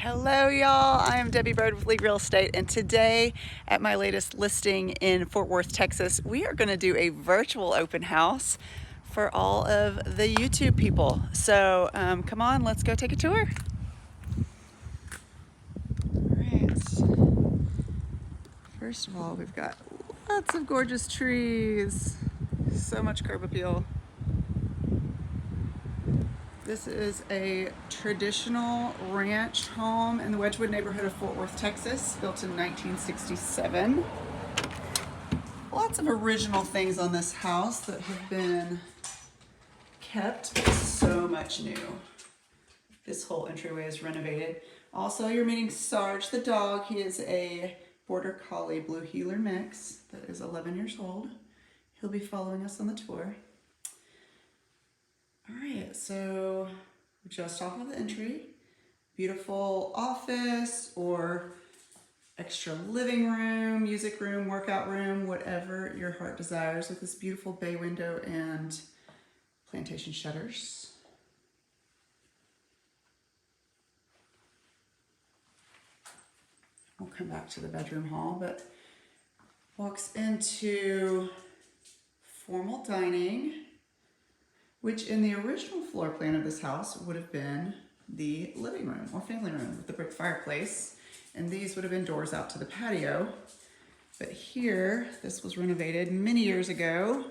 Hello y'all, I am Debbie Bird with Lee Real Estate, and today at my latest listing in Fort Worth, Texas, we are going to do a virtual open house for all of the YouTube people. So come on, let's go take a tour. Alright, first of all, we've got lots of gorgeous trees, so much curb appeal. This is a traditional ranch home in the Wedgwood neighborhood of Fort Worth, Texas, built in 1967. Lots of original things on this house that have been kept, but so much new. This whole entryway is renovated. Also, you're meeting Sarge the dog. He is a Border Collie Blue Heeler mix that is 11 years old. He'll be following us on the tour. All right, so just off of the entry, beautiful office or extra living room, music room, workout room, whatever your heart desires, with this beautiful bay window and plantation shutters. We'll come back to the bedroom hall, but walks into formal dining, which in the original floor plan of this house would have been the living room or family room with the brick fireplace. And these would have been doors out to the patio. But here, this was renovated many years ago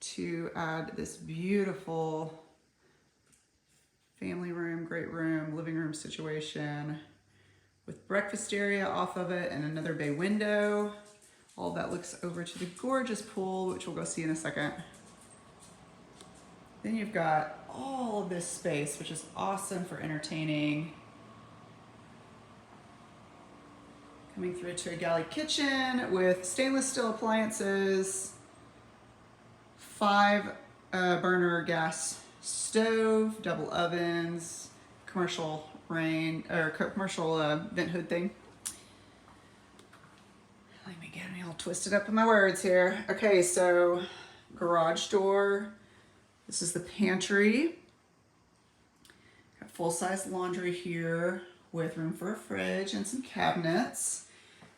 to add this beautiful family room, great room, living room situation with breakfast area off of it and another bay window. All that looks over to the gorgeous pool, which we'll go see in a second. Then you've got all of this space, which is awesome for entertaining. Coming through to a galley kitchen with stainless steel appliances, 5 burner gas stove, double ovens, commercial vent hood thing. Let me get me all twisted up in my words here. Okay, so garage door. This is the pantry. Got full-size laundry here with room for a fridge and some cabinets.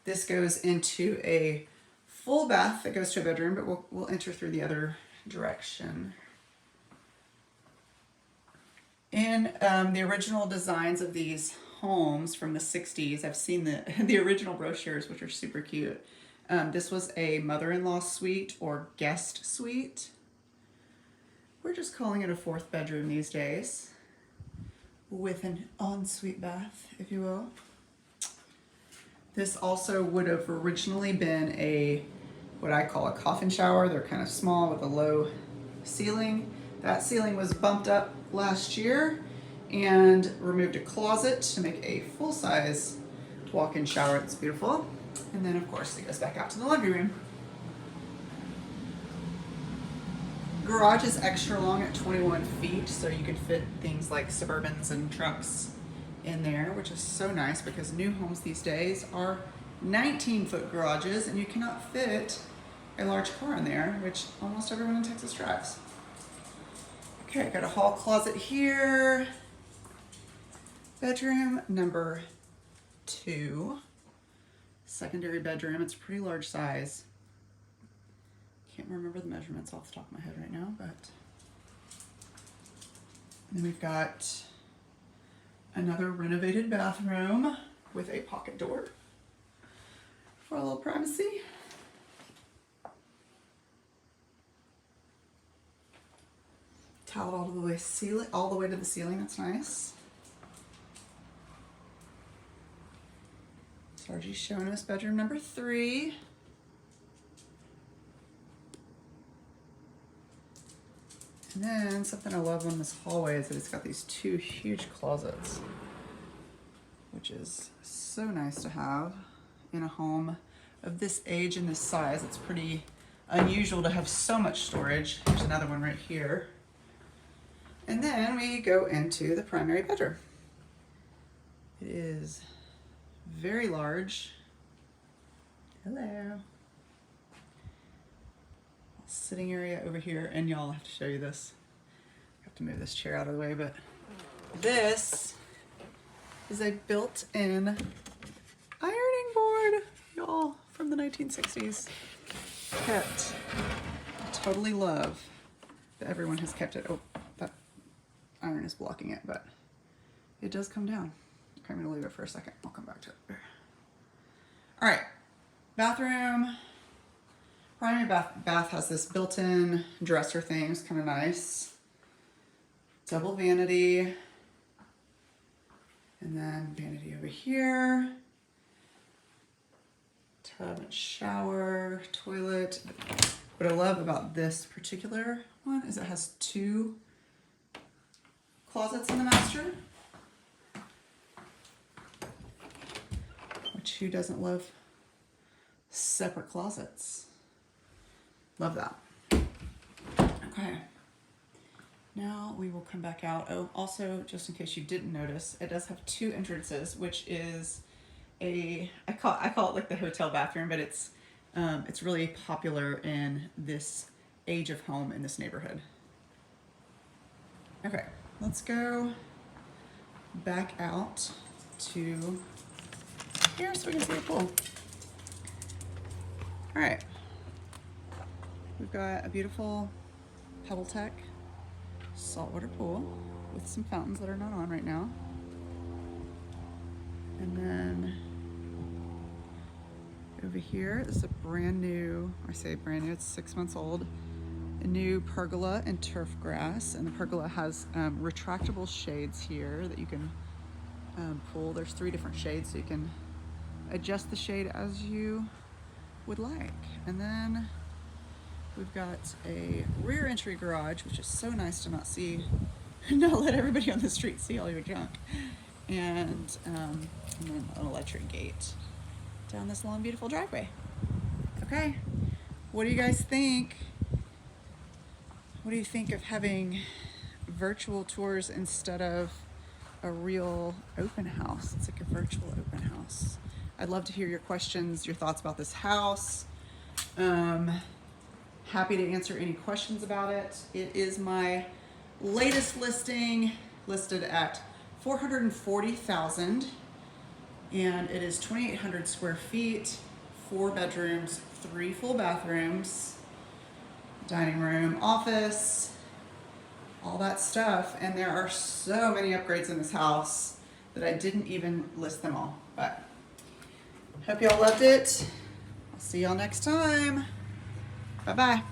This goes into a full bath that goes to a bedroom, but we'll enter through the other direction. In the original designs of these homes from the 60s, I've seen the original brochures, which are super cute. This was a mother-in-law suite or guest suite. We're just calling it a 4th bedroom these days, with an ensuite bath, if you will. This also would have originally been what I call a coffin shower. They're kind of small with a low ceiling. That ceiling was bumped up last year and removed a closet to make a full-size walk-in shower that's beautiful. And then of course it goes back out to the laundry room. Garage is extra long at 21 feet, so you can fit things like Suburbans and trucks in there, which is so nice because new homes these days are 19-foot garages and you cannot fit a large car in there, which almost everyone in Texas drives. Okay, got a hall closet here. Bedroom number 2. Secondary bedroom. It's a pretty large size. Can't remember the measurements off the top of my head right now, but then we've got another renovated bathroom with a pocket door for a little privacy. Towel all the way to the ceiling. That's nice. Sargie's showing us bedroom number 3. And then something I love on this hallway is that it's got these 2 huge closets, which is so nice to have in a home of this age and this size. It's pretty unusual to have so much storage. There's another one right here. And then we go into the primary bedroom. It is very large. Hello. Sitting area over here, and y'all have to show you this. I have to move this chair out of the way, but this is a built-in ironing board, y'all, from the 1960s. Kept. I totally love that everyone has kept it. Oh, that iron is blocking it, but it does come down. Okay, I'm gonna leave it for a second. I'll come back to it. All right, bathroom. Primary bath has this built-in dresser thing. It's kind of nice. Double vanity. And then vanity over here. Tub and shower, toilet. What I love about this particular one is it has 2 closets in the master. Which, who doesn't love separate closets? Love that. Okay. Now we will come back out. Oh, also, just in case you didn't notice, it does have 2 entrances, which is I call it like the hotel bathroom, but it's really popular in this age of home in this neighborhood. Okay, let's go back out to here so we can see the pool. All right, we've got a beautiful PebbleTec saltwater pool with some fountains that are not on right now. And then over here is a brand new, I say brand new, it's 6 months old, a new pergola and turf grass. And the pergola has retractable shades here that you can pull. There's 3 different shades, so you can adjust the shade as you would like. And then we've got a rear entry garage, which is so nice to not see, not let everybody on the street see all your junk. And then an electric gate down this long, beautiful driveway. Okay, what do you guys think? What do you think of having virtual tours instead of a real open house? It's like a virtual open house. I'd love to hear your questions, your thoughts about this house. Happy to answer any questions about it. It is my latest listing, listed at $440,000, and it is 2,800 square feet, 4 bedrooms, 3 full bathrooms, dining room, office, all that stuff. And there are so many upgrades in this house that I didn't even list them all. But hope y'all loved it. I'll see y'all next time. Bye-bye.